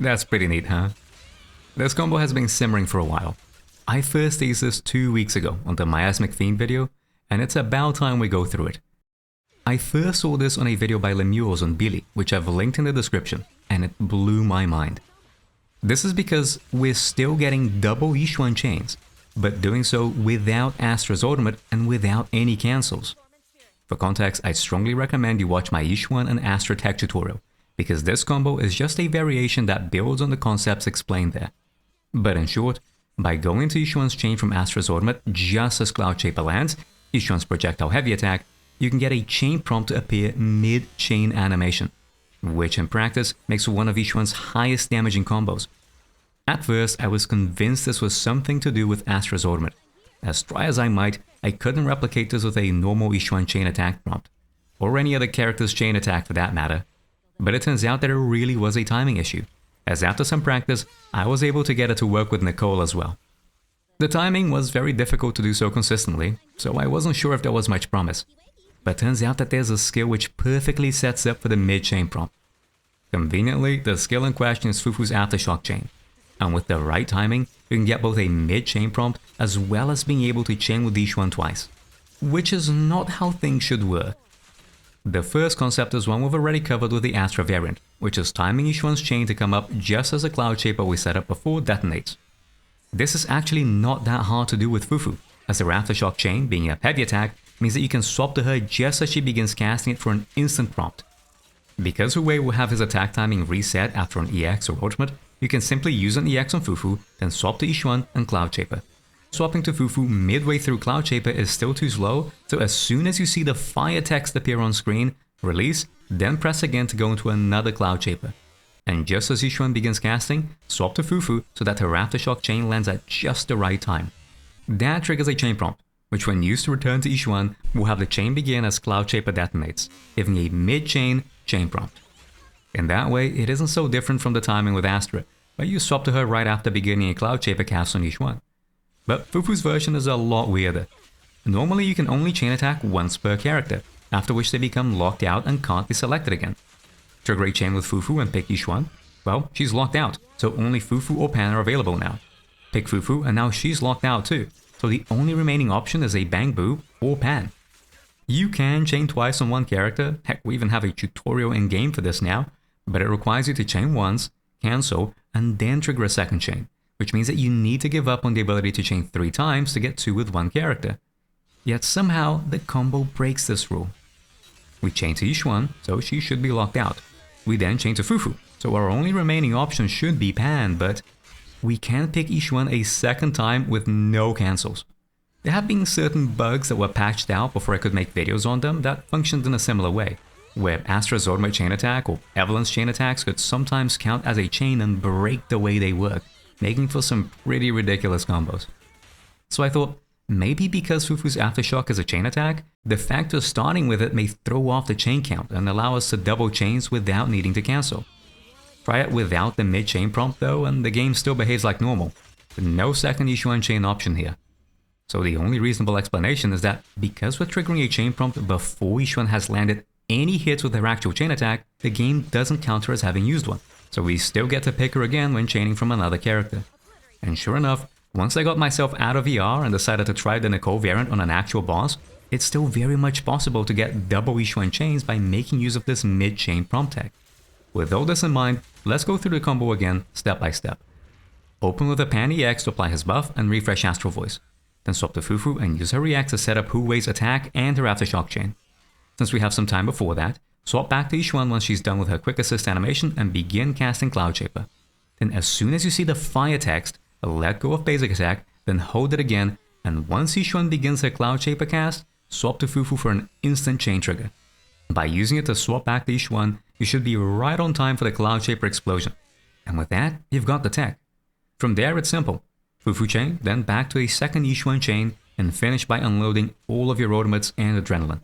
That's pretty neat, huh? This combo has been simmering for a while. I first teased this 2 weeks ago on the Miasmic Theme video, and it's about time we go through it. I first saw this on a video by Lemures on Billy, which I've linked in the description, and it blew my mind. This is because we're still getting double Yixuan Chains, but doing so without Astra's ultimate and without any cancels. For context, I strongly recommend you watch my Yixuan and Astra tech tutorial, because this combo is just a variation that builds on the concepts explained there. But in short, by going to Yixuan's Chain from Astra's ultimate just as Cloud Shaper lands, Yixuan's projectile heavy attack, you can get a chain prompt to appear mid-chain animation, which in practice makes one of Yixuan's highest damaging combos. At first, I was convinced this was something to do with Astra's ultimate. As try as I might, I couldn't replicate this with a normal Yixuan Chain attack prompt, or any other character's chain attack for that matter. But it turns out that it really was a timing issue, as after some practice, I was able to get it to work with Nicole as well. The timing was very difficult to do so consistently, so I wasn't sure if there was much promise. But turns out that there's a skill which perfectly sets up for the mid-chain prompt. Conveniently, the skill in question is Fufu's Aftershock Chain, and with the right timing, you can get both a mid-chain prompt as well as being able to chain with Yixuan twice, which is not how things should work. The first concept is one we've already covered with the Astra variant, which is timing Yixuan's chain to come up just as the Cloud Shaper we set up before detonates. This is actually not that hard to do with Fufu, as their Aftershock Chain, being a heavy attack, means that you can swap to her just as she begins casting it for an instant prompt. Because Hui will have his attack timing reset after an EX or ultimate, you can simply use an EX on Fufu, then swap to Yixuan and Cloud Shaper. Swapping to Fufu midway through Cloud Shaper is still too slow, so as soon as you see the fire text appear on screen, release, then press again to go into another Cloud Shaper. And just as Yixuan begins casting, swap to Fufu so that her Aftershock Chain lands at just the right time. That triggers a chain prompt, which when used to return to Yixuan, will have the chain begin as Cloud Shaper detonates, giving a mid-chain chain prompt. In that way, it isn't so different from the timing with Astra, where you swap to her right after beginning a Cloud Shaper cast on Yixuan. But Fufu's version is a lot weirder. Normally you can only chain attack once per character, after which they become locked out and can't be selected again. Trigger a chain with Fufu and pick Yixuan, well, she's locked out, so only Fufu or Pan are available now. Pick Fufu and now she's locked out too, so the only remaining option is a Bang Boo or Pan. You can chain twice on one character, heck we even have a tutorial in game for this now, but it requires you to chain once, cancel, and then trigger a second chain, which means that you need to give up on the ability to chain 3 times to get 2 with one character. Yet somehow the combo breaks this rule. We chain to Yixuan, so she should be locked out. We then chain to Fufu, so our only remaining option should be Pan, but we can't pick Yixuan a second time with no cancels. There have been certain bugs that were patched out before I could make videos on them that functioned in a similar way, where Astra's ultimate chain attack or Evelyn's chain attacks could sometimes count as a chain and break the way they work, making for some pretty ridiculous combos. So I thought, maybe because Fufu's Aftershock is a chain attack, the fact of starting with it may throw off the chain count and allow us to double chains without needing to cancel. Try it without the mid-chain prompt though, and the game still behaves like normal. No second Yixuan chain option here. So the only reasonable explanation is that because we're triggering a chain prompt before Yixuan has landed any hits with her actual chain attack, the game doesn't count her as having used one. So we still get to pick her again when chaining from another character. And sure enough, once I got myself out of VR and decided to try the Nicole variant on an actual boss, it's still very much possible to get double Yixuan chains by making use of this mid-chain prompt tag. With all this in mind, let's go through the combo again, step by step. Open with a Pan EX to apply his buff and refresh Astral Voice. Then swap to Fufu and use her EX to set up Huwei's attack and her Aftershock Chain. Since we have some time before that, swap back to Yixuan once she's done with her Quick Assist animation and begin casting Cloud Shaper. Then as soon as you see the fire text, let go of basic attack, then hold it again, and once Yixuan begins her Cloud Shaper cast, swap to Fufu for an instant chain trigger. By using it to swap back to Yixuan, you should be right on time for the Cloud Shaper explosion. And with that, you've got the tech. From there it's simple. Fufu chain, then back to a second Yixuan chain, and finish by unloading all of your ultimates and adrenaline.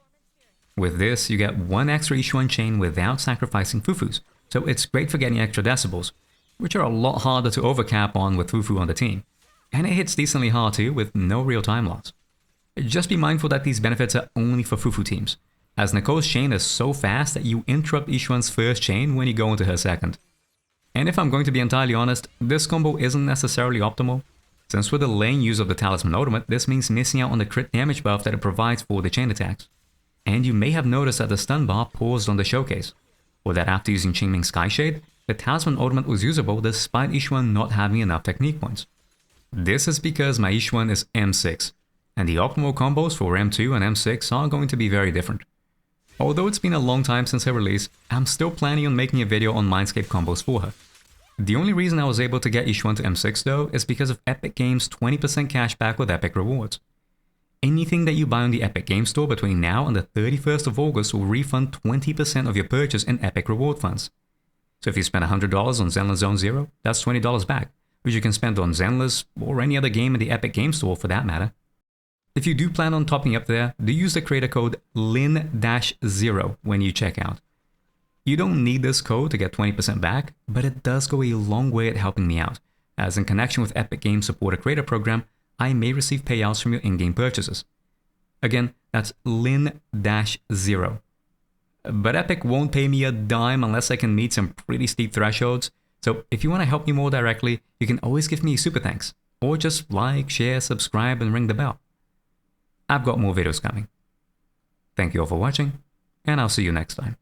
With this, you get one extra Yixuan chain without sacrificing Fufu's, so it's great for getting extra decibels, which are a lot harder to overcap on with Fufu on the team. And it hits decently hard too, with no real time loss. Just be mindful that these benefits are only for Fufu teams, as Nicole's chain is so fast that you interrupt Yixuan's first chain when you go into her second. And if I'm going to be entirely honest, this combo isn't necessarily optimal. Since with the lane use of the Talisman Ultimate, this means missing out on the crit damage buff that it provides for the chain attacks. And you may have noticed that the stun bar paused on the showcase, or that after using Qingming Skyshade, the Talisman Ultimate was usable despite Yixuan not having enough technique points. This is because my Yixuan is M6, and the optimal combos for M2 and M6 are going to be very different. Although it's been a long time since her release, I'm still planning on making a video on Mindscape combos for her. The only reason I was able to get Yixuan to M6 though is because of Epic Games' 20% cashback with Epic Rewards. Anything that you buy on the Epic Games Store between now and the 31st of August will refund 20% of your purchase in Epic Reward funds. So if you spend $100 on Zenless Zone Zero, that's $20 back, which you can spend on Zenless or any other game in the Epic Games Store for that matter. If you do plan on topping up there, do use the creator code LIN-0 when you check out. You don't need this code to get 20% back, but it does go a long way at helping me out, as in connection with Epic Games Supporter Creator Program, I may receive payouts from your in-game purchases. Again, that's LIN-0. But Epic won't pay me a dime unless I can meet some pretty steep thresholds, so if you want to help me more directly, you can always give me super thanks, or just like, share, subscribe, and ring the bell. I've got more videos coming. Thank you all for watching, and I'll see you next time.